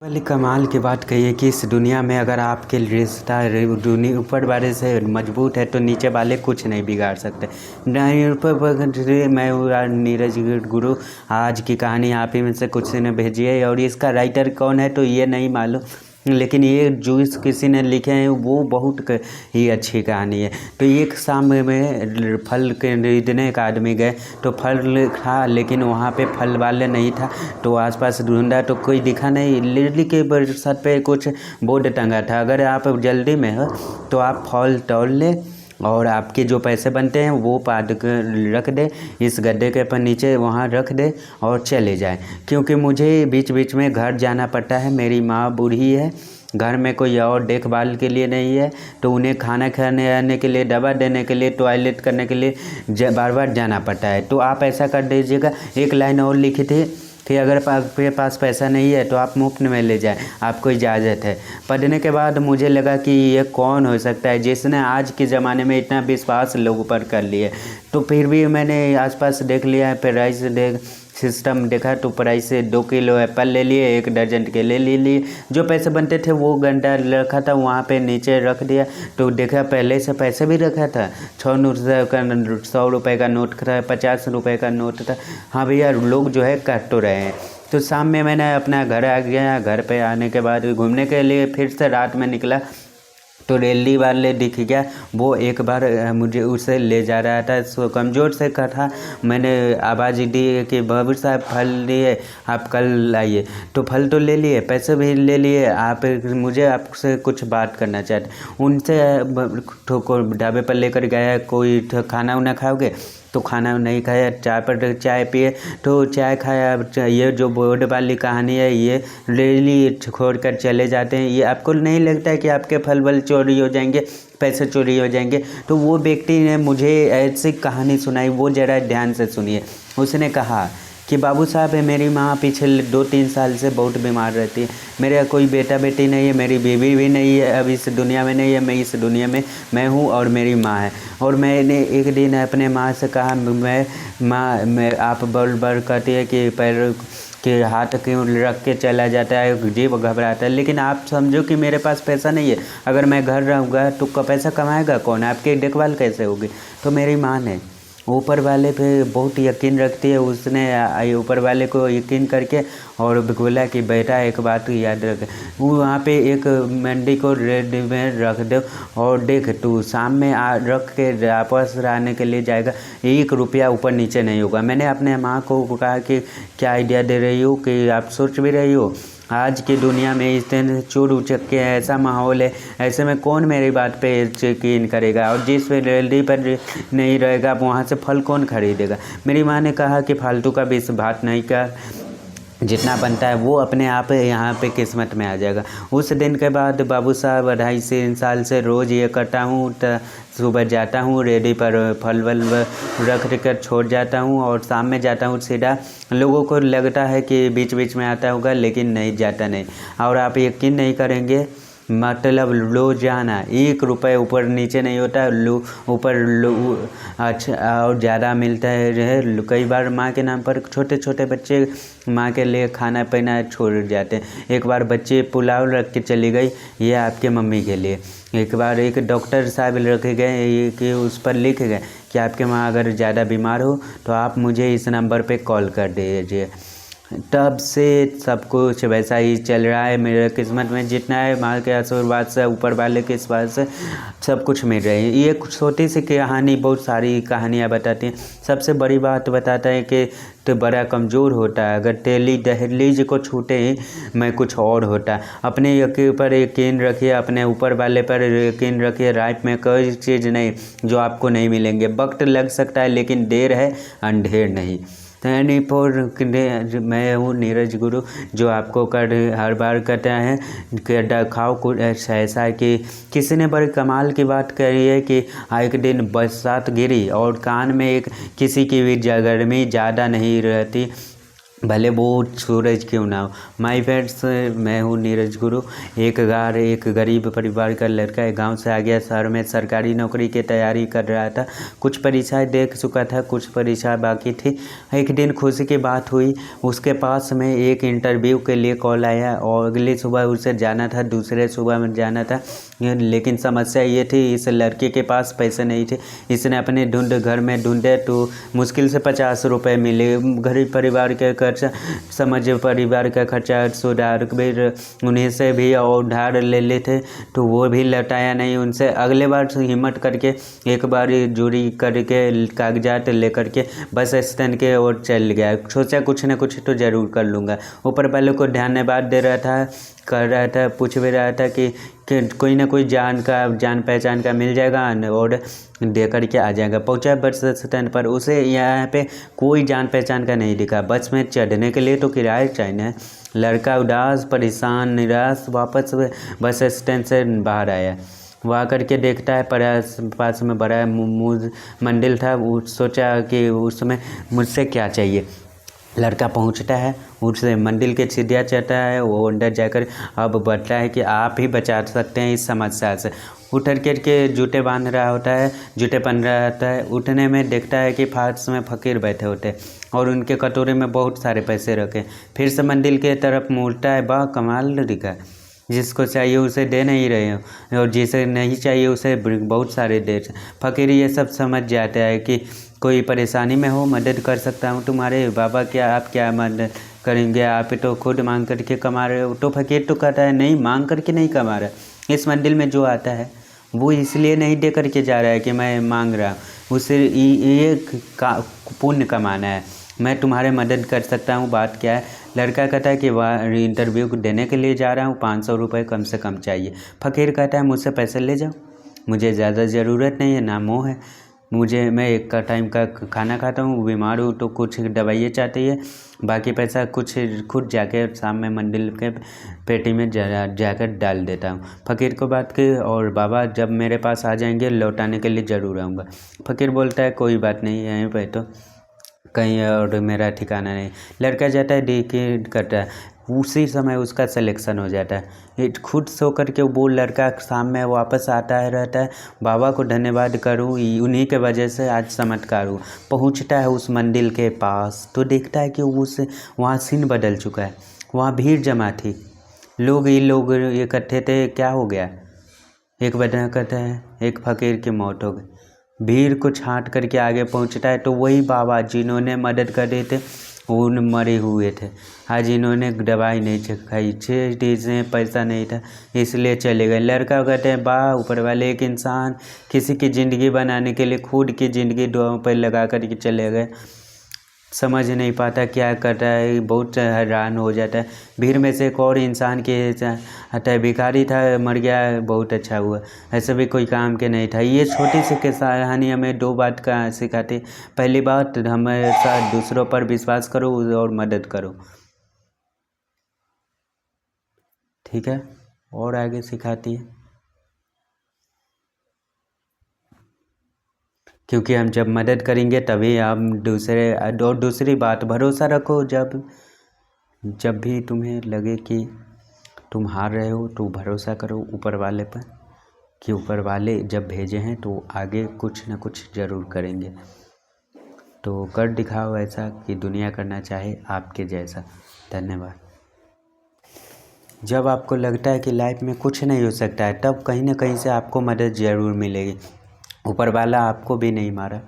वाली कमाल की बात कहिए कि इस दुनिया में अगर आपके रिश्ता दुनिया ऊपर वाले से मजबूत है तो नीचे वाले कुछ नहीं बिगाड़ सकते। मैं हूँ नीरज गुरु। आज की कहानी आप ही में से कुछ ने भेजी है और इसका राइटर कौन है तो ये नहीं मालूम, लेकिन ये जो इस किसी ने लिखे हैं वो बहुत ही अच्छी कहानी है। तो एक शाम में फल खरीदने एक आदमी गए तो फल था, लेकिन वहाँ पे फल वाले नहीं था। तो आसपास ढूंढा तो कोई दिखा नहीं। लिली के छत पे कुछ बोर्ड टंगा था, अगर आप जल्दी में हो तो आप फल तोड़ ले और आपके जो पैसे बनते हैं वो पाद रख दे, इस गड्ढे के पर नीचे वहाँ रख दे और चले जाए, क्योंकि मुझे बीच बीच में घर जाना पड़ता है। मेरी माँ बूढ़ी है, घर में कोई और देखभाल के लिए नहीं है, तो उन्हें खाना खाने आने के लिए, दवा देने के लिए, टॉयलेट करने के लिए बार बार जाना पड़ता है। तो आप ऐसा कर दीजिएगा। एक लाइन और लिखी थी कि अगर आपके पास पैसा नहीं है तो आप मुफ्त में ले जाएं, आपको इजाज़त है। पढ़ने के बाद मुझे लगा कि ये कौन हो सकता है जिसने आज के ज़माने में इतना विश्वास लोगों पर कर लिए। तो फिर भी मैंने आसपास देख लिया है, प्राइस सिस्टम देखा तो प्राइस से 2 किलो एप्पल ले लिए, 1 दर्जन केले ले लिए। जो पैसे बनते थे वो गंडा रखा था वहाँ पे नीचे रख दिया। तो देखा पहले से पैसे भी रखा था, 100 रुपये का नोट था, 50 रुपये का नोट था। हाँ भैया, लोग जो है काट तो रहे हैं। तो शाम में मैंने अपना घर आ गया। घर पे आने के बाद घूमने के लिए फिर से रात में निकला तो रेली वाले दिख गया। वो एक बार मुझे उसे ले जा रहा था। सो कमज़ोर से कहा, मैंने आवाज़ दी कि बाबू साहब फल लिए, आप कल आइए। तो फल तो ले लिए, पैसे भी ले लिए, आप मुझे आपसे कुछ बात करना चाहते। उनसे ढाबे पर लेकर गया, कोई खाना उना खाओगे तो खाना नहीं खाया, चाय पर चाय पिए तो चाय खाया। ये जो बोर्ड वाली कहानी है ये रेली छोड़ कर चले जाते हैं। ये आपको नहीं लगता है कि आपके फल वल चोरी हो जाएंगे, पैसे चोरी हो जाएंगे? तो वो व्यक्ति ने मुझे ऐसी कहानी सुनाई, वो ज़रा ध्यान से सुनिए। उसने कहा कि बाबू साहब है, मेरी माँ पिछले 2-3 साल से बहुत बीमार रहती है। मेरा कोई बेटा बेटी नहीं है, मेरी बीवी भी नहीं है, अब इस दुनिया में नहीं है। मैं इस दुनिया में मैं हूँ और मेरी माँ है। और मैंने एक दिन अपने माँ से कहा, मैं आप बड़ कहती है कि पैर के हाथ क्यों रख के चला जाता है, जीव घबराता है, लेकिन आप समझो कि मेरे पास पैसा नहीं है। अगर मैं घर रहूँगा तो पैसा कमाएगा कौन, आपकी देखभाल कैसे होगी? तो मेरी माँ ने ऊपर वाले पे बहुत यकीन रखती है। उसने ऊपर वाले को यकीन करके और बोला कि बेटा एक बात याद रख, वो वहाँ पे एक मंडी को रेडी में रख दो और देख तू शाम में रख के वापस आने के लिए जाएगा, 1 रुपया ऊपर नीचे नहीं होगा। मैंने अपने माँ को कहा कि क्या आइडिया दे रही हो, कि आप सोच भी रही हो आज की दुनिया में इतने चोर उचक्के हैं, ऐसा माहौल है, ऐसे में कौन मेरी बात पे यकीन करेगा? और जिस रेडी पर नहीं रहेगा वहाँ से फल कौन खरीदेगा? मेरी माँ ने कहा कि फालतू का भी बात नहीं कर, जितना बनता है वो अपने आप यहाँ पे किस्मत में आ जाएगा। उस दिन के बाद बाबू साहब 2.5-3 साल से रोज़ ये करता हूँ। सुबह जाता हूँ रेडी पर फल वल रख कर छोड़ जाता हूँ और शाम में जाता हूँ सीधा। लोगों को लगता है कि बीच बीच में आता होगा, लेकिन नहीं जाता नहीं। और आप यकीन नहीं करेंगे, मतलब लो जाना 1 रुपये ऊपर नीचे नहीं होता, लो ऊपर लो अच्छा और ज़्यादा मिलता है। कई बार माँ के नाम पर छोटे छोटे बच्चे माँ के लिए खाना पीना छोड़ जाते हैं। एक बार बच्चे पुलाव रख के चली गई, ये आपके मम्मी के लिए। एक बार एक डॉक्टर साहब रखे गए कि उस पर लिख गए कि आपके माँ अगर ज़्यादा बीमार हो तो आप मुझे इस नंबर पे कॉल कर दीजिए। तब से सब कुछ वैसा ही चल रहा है। मेरे किस्मत में जितना है माँ के आशीर्वाद से, ऊपर वाले के आशीर्वाद से सब कुछ मिल रही है। ये कुछ छोटी सी कहानी बहुत सारी कहानियाँ बताती हैं। सबसे बड़ी बात बताता है कि तो बड़ा कमज़ोर होता है, अगर दहलीज को छूटे ही मैं कुछ और होता। अपने यकीन पर यकीन रखिए, अपने ऊपर वाले पर यकीन रखिए। लाइफ में कोई चीज़ नहीं जो आपको नहीं मिलेंगे। वक्त लग सकता है लेकिन देर है अंधेर नहीं। मैं हूँ नीरज गुरु, जो आपको हर बार कहता है कि खाओ कुछ ऐसा है कि किसी ने बड़ी कमाल की बात कही है कि एक दिन बरसात गिरी और कान में एक किसी की भी गर्मी ज़्यादा नहीं रहती भले वो सूरज क्यों ना हो। माय फ्रेंड्स, मैं हूँ नीरज गुरु। एक गरीब परिवार का लड़का है, गांव से आ गया शहर में, सरकारी नौकरी की तैयारी कर रहा था। कुछ परीक्षाएं देख चुका था, कुछ परीक्षाएं बाकी थी। एक दिन खुशी की बात हुई, उसके पास में एक इंटरव्यू के लिए कॉल आया और अगली सुबह उसे जाना था, दूसरे सुबह में जाना था। लेकिन समस्या ये थी, इस लड़के के पास पैसे नहीं थे। इसने अपने घर में ढूंढे तो मुश्किल से 50 रुपये मिले। गरीब परिवार के खर्चा समझ, परिवार का खर्चा सुधार, फिर उन्हीं से भी और उधार ले लेते तो वो भी लौटाया नहीं उनसे। अगले बार हिम्मत करके एक बार चोरी करके कागजात लेकर के बस स्टैंड के ओर चल गया। सोचा कुछ ना कुछ तो ज़रूर कर लूँगा। ऊपर वालों को धन्यवाद दे रहा था, कर रहा था, पूछ भी रहा था कि कोई ना कोई जान पहचान का मिल जाएगा और दे कर के आ जाएगा। पहुंचा बस स्टैंड पर, उसे यहाँ पे कोई जान पहचान का नहीं दिखा। बस में चढ़ने के लिए तो किराया चाहिए। लड़का उदास, परेशान, निराश वापस बस स्टैंड से बाहर आया। वहाँ करके देखता है पास में बड़ा मंदिर था। वो सोचा कि उसमें मुझसे क्या चाहिए। लड़का पहुंचता है, उससे मंदिर के सीढ़ियाँ चढ़ता है। वो अंदर जाकर अब बताता है कि आप ही बचा सकते हैं इस समस्या से। उठ के जूते बांध रहा होता है, जूते पहन रहा होता है। उठने में देखता है कि फार्स में फ़कीर बैठे होते हैं और उनके कटोरे में बहुत सारे पैसे रखे। फिर से मंदिर के तरफ मुड़ता है। वाह, कमाल दिखा, जिसको चाहिए उसे दे नहीं रहे हो और जिसे नहीं चाहिए उसे बहुत सारे दे। फ़कीर ये सब समझ जाता है कि कोई परेशानी में हो, मदद कर सकता हूँ तुम्हारे बाबा, क्या आप क्या मदद करेंगे, आप तो खुद मांग करके कमा रहे हो। तो फ़कीर तो कहता है नहीं, मांग करके नहीं कमा रहा। इस मंदिर में जो आता है वो इसलिए नहीं दे करके जा रहा है कि मैं मांग रहा हूँ, उसे ये पुण्य कमाना है। मैं तुम्हारे मदद कर सकता हूँ, बात क्या है। लड़का कहता है कि वह इंटरव्यू देने के लिए जा रहा हूँ, 500 रुपये कम से कम चाहिए। फ़कीर कहता है मुझसे पैसे ले जाओ, मुझे ज़्यादा ज़रूरत नहीं है, ना मोह है मुझे। मैं एक का टाइम का खाना खाता हूँ, बीमार हूँ तो कुछ दवाइयाँ चाहती है, बाकी पैसा कुछ खुद जाकर शाम में मंदिर के पेटी में जाकर डाल देता हूँ। फ़कीर को बात की और बाबा जब मेरे पास आ जाएंगे लौटाने के लिए ज़रूर आऊँगा। फ़कीर बोलता है कोई बात नहीं, यहीं पे तो कहीं और मेरा ठिकाना नहीं। लड़का जाता है, डीके करता है। उसी समय उसका सिलेक्शन हो जाता है। खुद सो कर के वो लड़का शाम में वापस आता है, रहता है। बाबा को धन्यवाद करूँ, उन्हीं के वजह से आज चमत्कार हुआ। पहुँचता है उस मंदिर के पास तो देखता है कि वहाँ सीन बदल चुका है। वहाँ भीड़ जमा थी, लोग इकट्ठे थे। क्या हो गया? एक बंदा कहता है एक फ़कीर की मौत हो गई। भीड़ को छांट करके आगे पहुंचता है तो वही बाबा जिन्होंने मदद कर दिए थे वो मरे हुए थे। आज इन्होंने दवाई नहीं खाई, 6 दिन से पैसा नहीं था इसलिए चले गए। लड़का कहते हैं वाह, ऊपर वाले, एक इंसान किसी की ज़िंदगी बनाने के लिए खुद की ज़िंदगी दुआओं पर लगा कर के चले गए। समझ नहीं पाता क्या कर रहा है, बहुत हैरान हो जाता है। भीड़ में से एक और इंसान के आता है, भिखारी था, मर गया, बहुत अच्छा हुआ, ऐसे भी कोई काम के नहीं था। ये छोटी सी कहानी हमें 2 बात का सिखाती। पहली बात, हमेशा दूसरों पर विश्वास करो और मदद करो, ठीक है। और आगे सिखाती है क्योंकि हम जब मदद करेंगे तभी हम दूसरे। और दूसरी बात, भरोसा रखो। जब भी तुम्हें लगे कि तुम हार रहे हो तो भरोसा करो ऊपर वाले पर कि ऊपर वाले जब भेजे हैं तो आगे कुछ ना कुछ ज़रूर करेंगे। तो कर दिखाओ ऐसा कि दुनिया करना चाहे आपके जैसा। धन्यवाद। जब आपको लगता है कि लाइफ में कुछ नहीं हो सकता है तब कहीं ना कहीं से आपको मदद ज़रूर मिलेगी। ऊपर वाला आपको भी नहीं मारा।